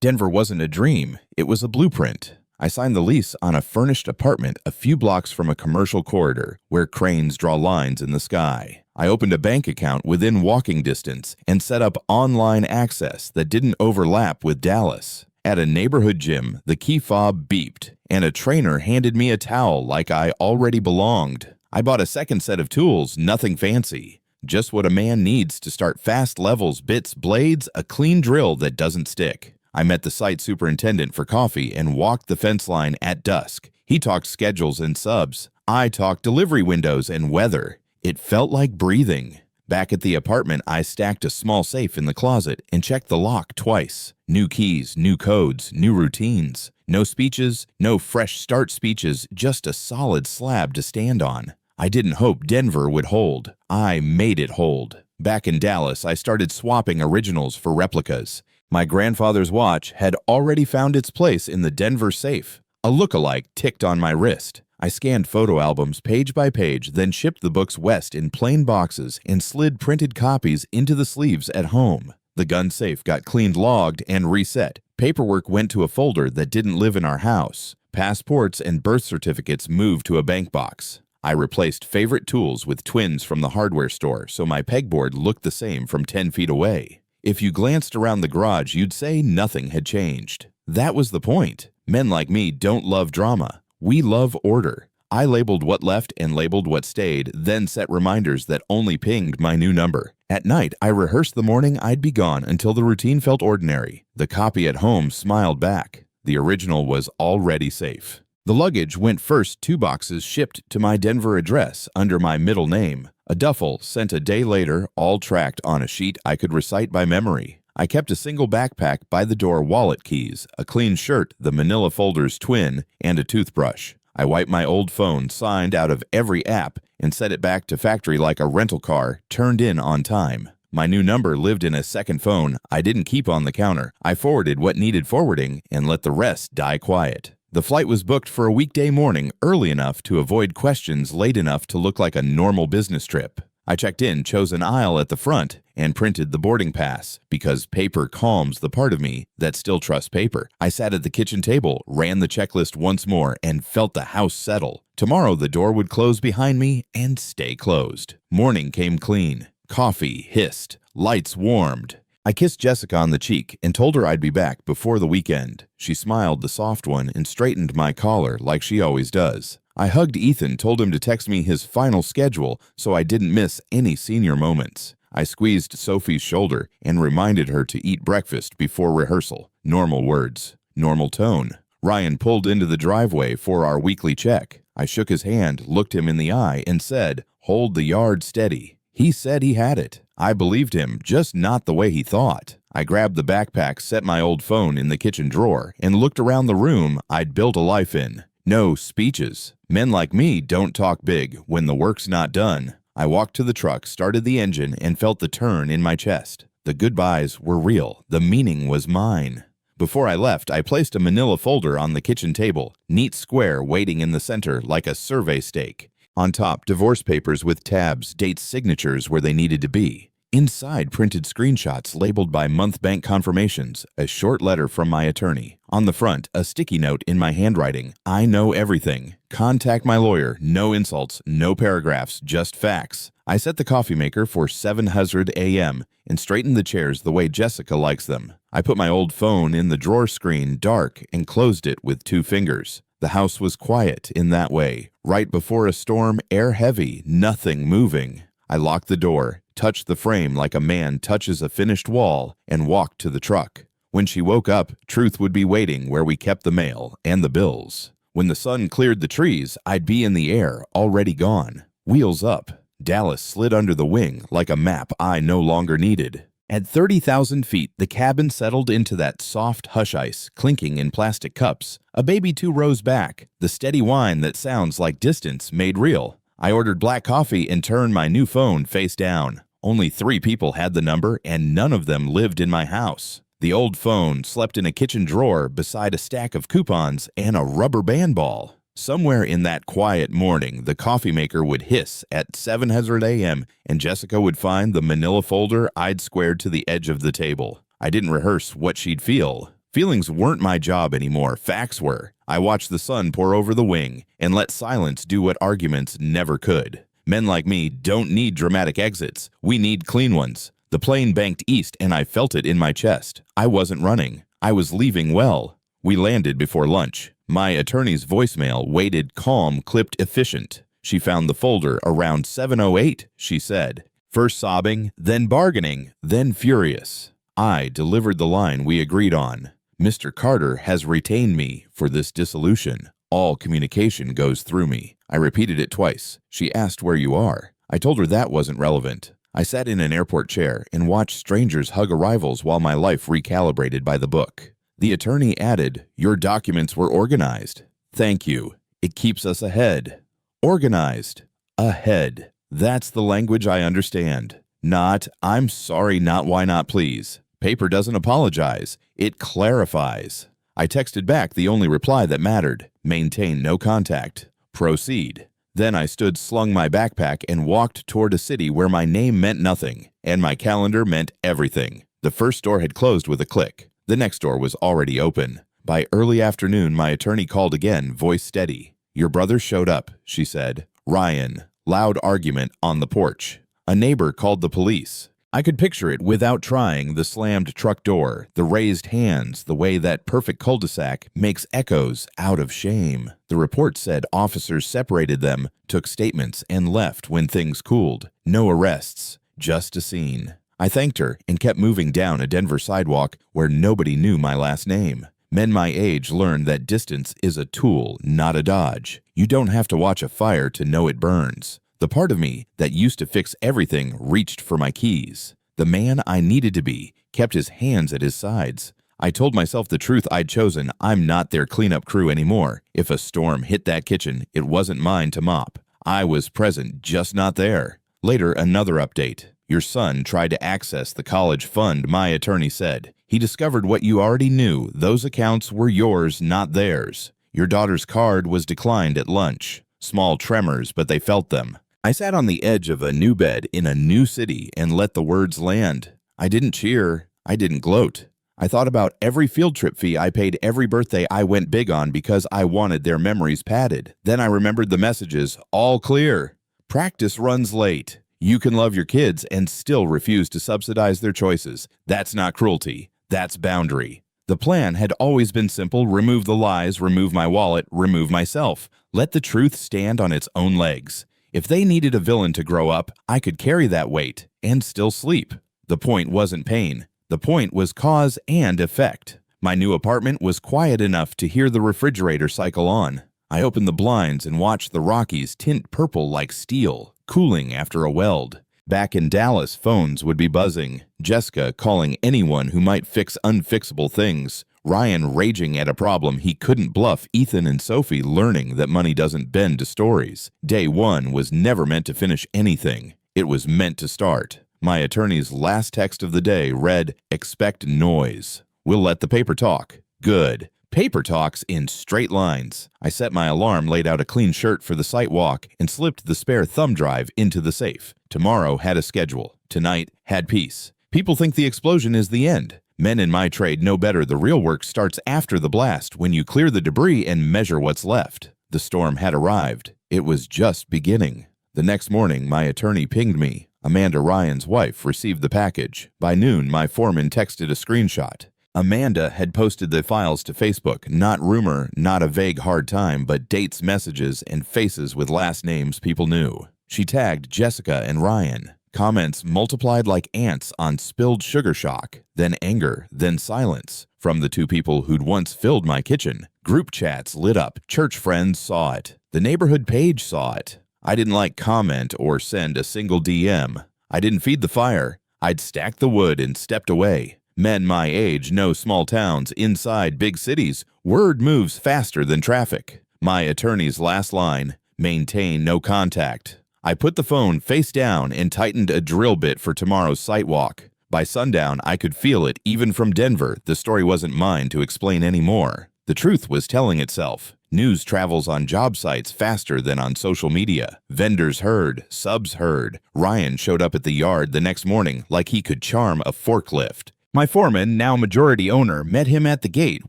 Speaker 1: Denver wasn't a dream, it was a blueprint. I signed the lease on a furnished apartment a few blocks from a commercial corridor where cranes draw lines in the sky. I opened a bank account within walking distance and set up online access that didn't overlap with Dallas. At a neighborhood gym, the key fob beeped, and a trainer handed me a towel like I already belonged. I bought a second set of tools, nothing fancy. Just what a man needs to start fast levels, bits, blades, a clean drill that doesn't stick. I met the site superintendent for coffee and walked the fence line at dusk. He talked schedules and subs. I talked delivery windows and weather. It felt like breathing. Back at the apartment, I stacked a small safe in the closet and checked the lock twice. New keys, new codes, new routines. No speeches, no fresh start speeches, just a solid slab to stand on. I didn't hope Denver would hold. I made it hold. Back in Dallas, I started swapping originals for replicas. My grandfather's watch had already found its place in the Denver safe. A look-alike ticked on my wrist. I scanned photo albums page by page, then shipped the books west in plain boxes and slid printed copies into the sleeves at home. The gun safe got cleaned, logged, and reset. Paperwork went to a folder that didn't live in our house. Passports and birth certificates moved to a bank box. I replaced favorite tools with twins from the hardware store so my pegboard looked the same from 10 feet away. If you glanced around the garage, you'd say nothing had changed. That was the point. Men like me don't love drama. We love order. I labeled what left and labeled what stayed, then set reminders that only pinged my new number. At night, I rehearsed the morning I'd be gone until the routine felt ordinary. The copy at home smiled back. The original was already safe. The luggage went first, 2 boxes shipped to my Denver address under my middle name. A duffel sent a day later, all tracked on a sheet I could recite by memory. I kept a single backpack by the door, wallet keys, a clean shirt, the manila folder's twin, and a toothbrush. I wiped my old phone, signed out of every app, and set it back to factory like a rental car, turned in on time. My new number lived in a second phone I didn't keep on the counter. I forwarded what needed forwarding and let the rest die quiet. The flight was booked for a weekday morning, early enough to avoid questions, late enough to look like a normal business trip. I checked in, chose an aisle at the front, and printed the boarding pass, because paper calms the part of me that still trusts paper. I sat at the kitchen table, ran the checklist once more, and felt the house settle. Tomorrow the door would close behind me and stay closed. Morning came clean. Coffee hissed. Lights warmed. I kissed Jessica on the cheek and told her I'd be back before the weekend. She smiled, the soft one, and straightened my collar like she always does. I hugged Ethan, told him to text me his final schedule so I didn't miss any senior moments. I squeezed Sophie's shoulder and reminded her to eat breakfast before rehearsal. Normal words, normal tone. Ryan pulled into the driveway for our weekly check. I shook his hand, looked him in the eye, and said, "Hold the yard steady." He said he had it. I believed him, just not the way he thought. I grabbed the backpack, set my old phone in the kitchen drawer, and looked around the room I'd built a life in. No speeches. Men like me don't talk big when the work's not done. I walked to the truck, started the engine, and felt the turn in my chest. The goodbyes were real. The meaning was mine. Before I left, I placed a manila folder on the kitchen table, neat square waiting in the center like a survey stake. On top, divorce papers with tabs, dates, signatures where they needed to be. Inside, printed screenshots labeled by month bank confirmations, a short letter from my attorney. On the front, a sticky note in my handwriting. I know everything. Contact my lawyer. No insults, no paragraphs, just facts. I set the coffee maker for 7:00 a.m. and straightened the chairs the way Jessica likes them. I put my old phone in the drawer screen, dark, and closed it with 2 fingers. The house was quiet in that way. Right before a storm, air heavy, nothing moving. I locked the door, touched the frame like a man touches a finished wall, and walked to the truck. When she woke up, Truth would be waiting where we kept the mail and the bills. When the sun cleared the trees, I'd be in the air, already gone. Wheels up. Dallas slid under the wing like a map I no longer needed. At 30,000 feet, the cabin settled into that soft hush ice, clinking in plastic cups. A baby 2 rows back, the steady whine that sounds like distance made real. I ordered black coffee and turned my new phone face down. Only 3 people had the number, and none of them lived in my house. The old phone slept in a kitchen drawer beside a stack of coupons and a rubber band ball. Somewhere in that quiet morning, the coffee maker would hiss at 700 a.m., and Jessica would find the manila folder I'd squared to the edge of the table. I didn't rehearse what she'd feel. Feelings weren't my job anymore, facts were. I watched the sun pour over the wing and let silence do what arguments never could. Men like me don't need dramatic exits. We need clean ones. The plane banked east and I felt it in my chest. I wasn't running. I was leaving well. We landed before lunch. My attorney's voicemail waited calm, clipped efficient. She found the folder around 7:08, she said. First sobbing, then bargaining, then furious. I delivered the line we agreed on. Mr. Carter has retained me for this dissolution. All communication goes through me. I repeated it twice. She asked where you are. I told her that wasn't relevant. I sat in an airport chair and watched strangers hug arrivals while my life recalibrated by the book. The attorney added, "Your documents were organized." Thank you. It keeps us ahead. Organized. Ahead. That's the language I understand. Not, "I'm sorry, not why not please." Paper doesn't apologize. It clarifies. I texted back the only reply that mattered. Maintain no contact. Proceed. Then I slung my backpack and walked toward a city where my name meant nothing, and my calendar meant everything. The first door had closed with a click. The next door was already open. By early afternoon, my attorney called again, voice steady. "Your brother showed up," she said. "Ryan." Loud argument on the porch. A neighbor called the police. I could picture it without trying, the slammed truck door, the raised hands, the way that perfect cul-de-sac makes echoes out of shame. The report said officers separated them, took statements, and left when things cooled. No arrests, just a scene. I thanked her and kept moving down a Denver sidewalk where nobody knew my last name. Men my age learned that distance is a tool, not a dodge. You don't have to watch a fire to know it burns. The part of me that used to fix everything reached for my keys. The man I needed to be kept his hands at his sides. I told myself the truth I'd chosen. I'm not their cleanup crew anymore. If a storm hit that kitchen, it wasn't mine to mop. I was present, just not there. Later, another update. Your son tried to access the college fund, my attorney said. He discovered what you already knew. Those accounts were yours, not theirs. Your daughter's card was declined at lunch. Small tremors, but they felt them. I sat on the edge of a new bed in a new city and let the words land. I didn't cheer. I didn't gloat. I thought about every field trip fee I paid every birthday I went big on because I wanted their memories padded. Then I remembered the messages. All clear. Practice runs late. You can love your kids and still refuse to subsidize their choices. That's not cruelty. That's boundary. The plan had always been simple. Remove the lies, remove my wallet, remove myself. Let the truth stand on its own legs. If they needed a villain to grow up, I could carry that weight and still sleep. The point wasn't pain. The point was cause and effect. My new apartment was quiet enough to hear the refrigerator cycle on. I opened the blinds and watched the Rockies tint purple like steel, cooling after a weld. Back in Dallas, phones would be buzzing. Jessica calling anyone who might fix unfixable things. Ryan raging at a problem he couldn't bluff. Ethan and Sophie learning that money doesn't bend to stories. Day one was never meant to finish anything. It was meant to start. My attorney's last text of the day read, "Expect noise. We'll let the paper talk." Good. Paper talks in straight lines. I set my alarm, laid out a clean shirt for the site walk, and slipped the spare thumb drive into the safe. Tomorrow had a schedule. Tonight had peace. People think the explosion is the end. Men in my trade know better. The real work starts after the blast, when you clear the debris and measure what's left. The storm had arrived. It was just beginning. The next morning, my attorney pinged me. Amanda Ryan's wife received the package. By noon, my foreman texted a screenshot. Amanda had posted the files to Facebook. Not rumor, not a vague hard time, but dates, messages, and faces with last names people knew. She tagged Jessica and Ryan. Comments multiplied like ants on spilled sugar shock, then anger, then silence. From the 2 people who'd once filled my kitchen. Group chats lit up. Church friends saw it. The neighborhood page saw it. I didn't comment or send a single DM. I didn't feed the fire. I'd stacked the wood and stepped away. Men my age know small towns inside big cities. Word moves faster than traffic. My attorney's last line, maintain no contact. I put the phone face down and tightened a drill bit for tomorrow's site walk. By sundown, I could feel it even from Denver. The story wasn't mine to explain anymore. The truth was telling itself. News travels on job sites faster than on social media. Vendors heard, subs heard. Ryan showed up at the yard the next morning like he could charm a forklift. My foreman, now majority owner, met him at the gate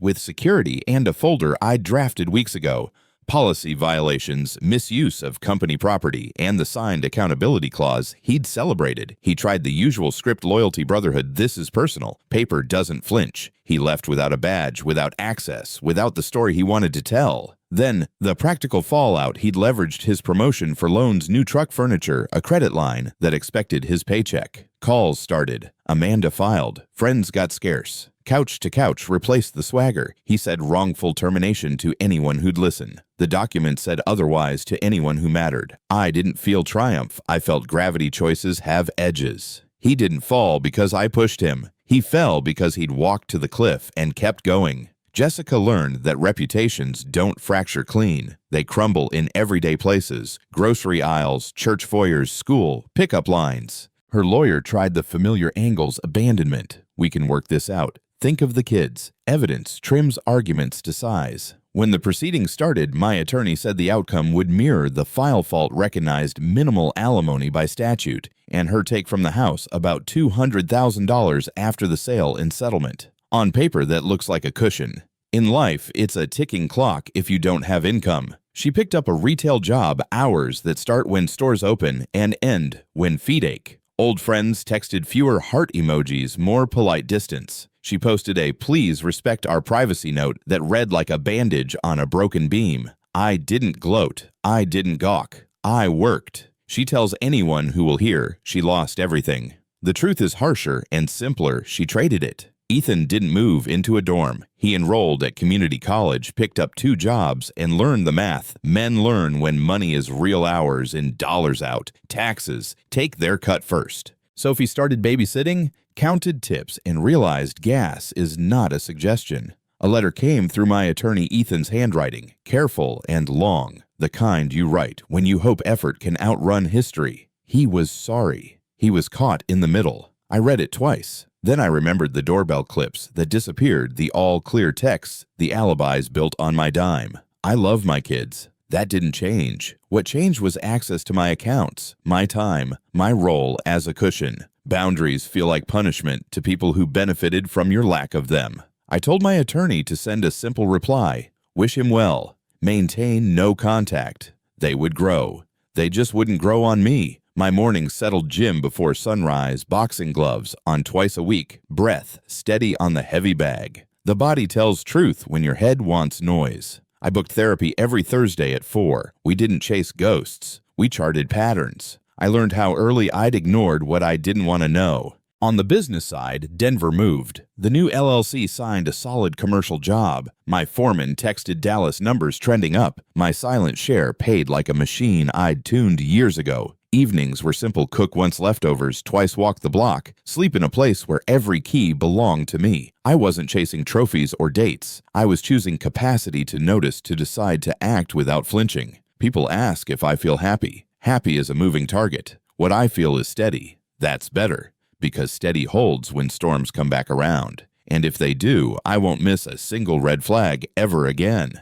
Speaker 1: with security and a folder I'd drafted weeks ago. Policy violations, misuse of company property, and the signed accountability clause he'd celebrated. He tried the usual script loyalty brotherhood, this is personal. Paper doesn't flinch. He left without a badge, without access, without the story he wanted to tell. Then, the practical fallout, he'd leveraged his promotion for loans, new truck furniture, a credit line that expected his paycheck. Calls started. Amanda filed. Friends got scarce. Couch to couch replaced the swagger. He said wrongful termination to anyone who'd listen. The document said otherwise to anyone who mattered. I didn't feel triumph. I felt gravity choices have edges. He didn't fall because I pushed him. He fell because he'd walked to the cliff and kept going. Jessica learned that reputations don't fracture clean. They crumble in everyday places, grocery aisles, church foyers, school, pickup lines. Her lawyer tried the familiar angles, abandonment. We can work this out. Think of the kids. Evidence trims arguments to size. When the proceedings started, my attorney said the outcome would mirror the file fault recognized minimal alimony by statute, and her take from the house about $200,000 after the sale and settlement. On paper, that looks like a cushion. In life, it's a ticking clock if you don't have income. She picked up a retail job, hours that start when stores open and end when feet ache. Old friends texted fewer heart emojis, more polite distance. She posted a "please respect our privacy" note that read like a bandage on a broken beam. I didn't gloat. I didn't gawk. I worked. She tells anyone who will hear she lost everything. The truth is harsher and simpler. She traded it. Ethan didn't move into a dorm. He enrolled at community college, picked up 2 jobs, and learned the math. Men learn when money is real hours and dollars out. Taxes take their cut first. Sophie started babysitting, counted tips, and realized gas is not a suggestion. A letter came through my attorney Ethan's handwriting, careful and long, the kind you write when you hope effort can outrun history. He was sorry. He was caught in the middle. I read it twice. Then I remembered the doorbell clips that disappeared, the all-clear texts, the alibis built on my dime. I love my kids. That didn't change. What changed was access to my accounts, my time, my role as a cushion. Boundaries feel like punishment to people who benefited from your lack of them. I told my attorney to send a simple reply. Wish him well. Maintain no contact. They would grow. They just wouldn't grow on me. My mornings settled gym before sunrise, boxing gloves on twice a week, breath steady on the heavy bag. The body tells truth when your head wants noise. I booked therapy every Thursday at 4. We didn't chase ghosts. We charted patterns. I learned how early I'd ignored what I didn't want to know. On the business side, Denver moved. The new LLC signed a solid commercial job. My foreman texted Dallas numbers trending up. My silent share paid like a machine I'd tuned years ago. Evenings were simple: cook once leftovers, twice walk the block, sleep in a place where every key belonged to me. I wasn't chasing trophies or dates. I was choosing capacity to notice, to decide, to act without flinching. People ask if I feel happy. Happy is a moving target. What I feel is steady. That's better, because steady holds when storms come back around. And if they do, I won't miss a single red flag ever again.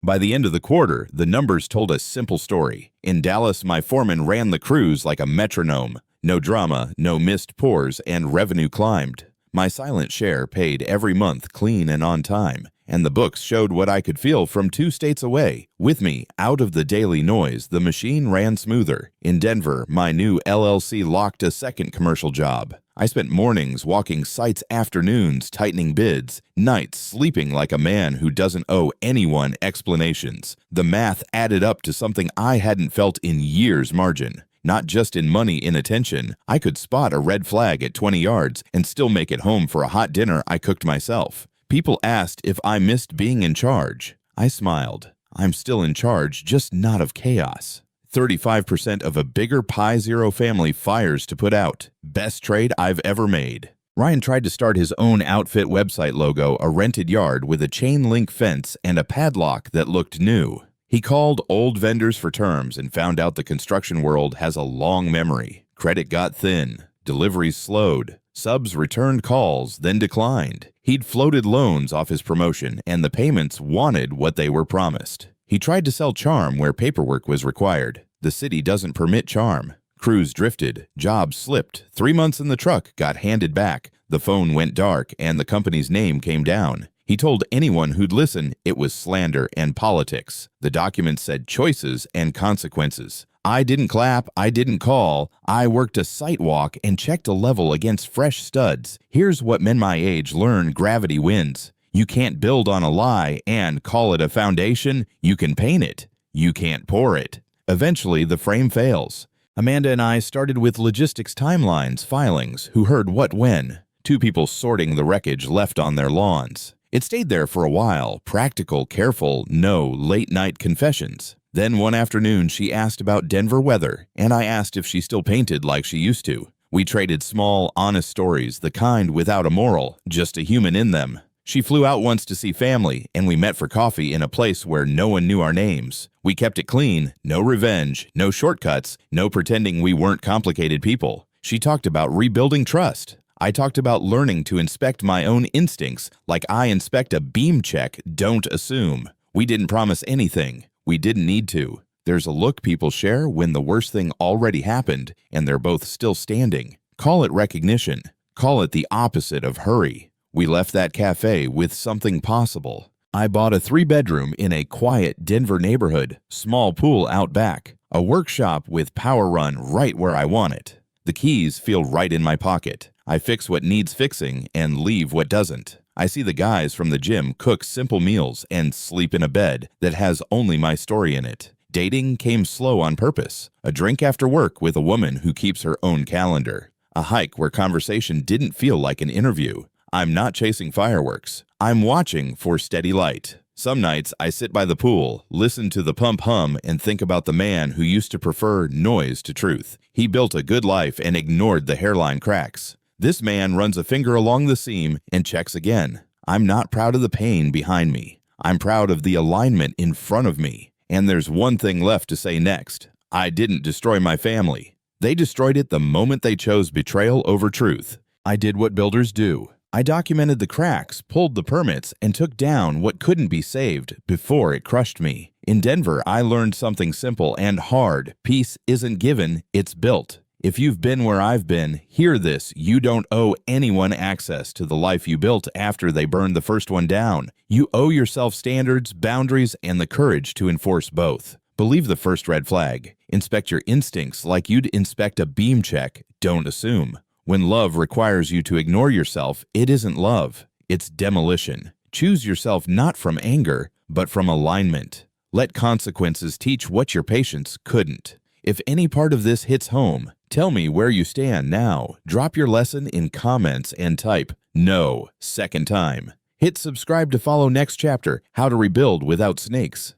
Speaker 1: By the end of the quarter, the numbers told a simple story. In Dallas, my foreman ran the crews like a metronome. No drama, no missed pours, and revenue climbed. My silent share paid every month, clean and on time. And the books showed what I could feel from 2 states away. With me, out of the daily noise, the machine ran smoother. In Denver, my new LLC locked a second commercial job. I spent mornings walking sites, afternoons tightening bids, nights sleeping like a man who doesn't owe anyone explanations. The math added up to something I hadn't felt in years. Margin. Not just in money, in attention. I could spot a red flag at 20 yards and still make it home for a hot dinner I cooked myself. People asked if I missed being in charge. I smiled. I'm still in charge, just not of chaos. 35% of a bigger Pi Zero family fires to put out. Best trade I've ever made. Ryan tried to start his own outfit website logo, a rented yard with a chain link fence and a padlock that looked new. He called old vendors for terms and found out the construction world has a long memory. Credit got thin. Deliveries slowed. Subs returned calls, then declined. He'd floated loans off his promotion, and the payments wanted what they were promised. He tried to sell charm where paperwork was required. The city doesn't permit charm. Crews drifted. Jobs slipped. 3 months in the truck got handed back. The phone went dark, and the company's name came down. He told anyone who'd listen it was slander and politics. The document said choices and consequences. I didn't clap, I didn't call. I worked a site walk and checked a level against fresh studs. Here's what men my age learn: gravity wins. You can't build on a lie and call it a foundation. You can paint it. You can't pour it. Eventually, the frame fails. Amanda and I started with logistics timelines, filings, who heard what when. 2 people sorting the wreckage left on their lawns. It stayed there for a while, practical, careful, no late-night confessions. Then one afternoon, she asked about Denver weather, and I asked if she still painted like she used to. We traded small, honest stories, the kind without a moral, just a human in them. She flew out once to see family, and we met for coffee in a place where no one knew our names. We kept it clean, no revenge, no shortcuts, no pretending we weren't complicated people. She talked about rebuilding trust. I talked about learning to inspect my own instincts like I inspect a beam check. Don't assume. We didn't promise anything. We didn't need to. There's a look people share when the worst thing already happened and they're both still standing. Call it recognition. Call it the opposite of hurry. We left that cafe with something possible. I bought a 3-bedroom in a quiet Denver neighborhood, small pool out back, a workshop with power run right where I want it. The keys feel right in my pocket. I fix what needs fixing and leave what doesn't. I see the guys from the gym cook simple meals and sleep in a bed that has only my story in it. Dating came slow on purpose. A drink after work with a woman who keeps her own calendar. A hike where conversation didn't feel like an interview. I'm not chasing fireworks. I'm watching for steady light. Some nights I sit by the pool, listen to the pump hum, and think about the man who used to prefer noise to truth. He built a good life and ignored the hairline cracks. This man runs a finger along the seam and checks again. I'm not proud of the pain behind me. I'm proud of the alignment in front of me. And there's one thing left to say next. I didn't destroy my family. They destroyed it the moment they chose betrayal over truth. I did what builders do. I documented the cracks, pulled the permits, and took down what couldn't be saved before it crushed me. In Denver, I learned something simple and hard. Peace isn't given, it's built. If you've been where I've been, hear this: you don't owe anyone access to the life you built after they burned the first one down. You owe yourself standards, boundaries, and the courage to enforce both. Believe the first red flag. Inspect your instincts like you'd inspect a beam check. Don't assume. When love requires you to ignore yourself, it isn't love. It's demolition. Choose yourself not from anger, but from alignment. Let consequences teach what your patience couldn't. If any part of this hits home, tell me where you stand now. Drop your lesson in comments and type "No" second time. Hit subscribe to follow next chapter, How to Rebuild Without Snakes.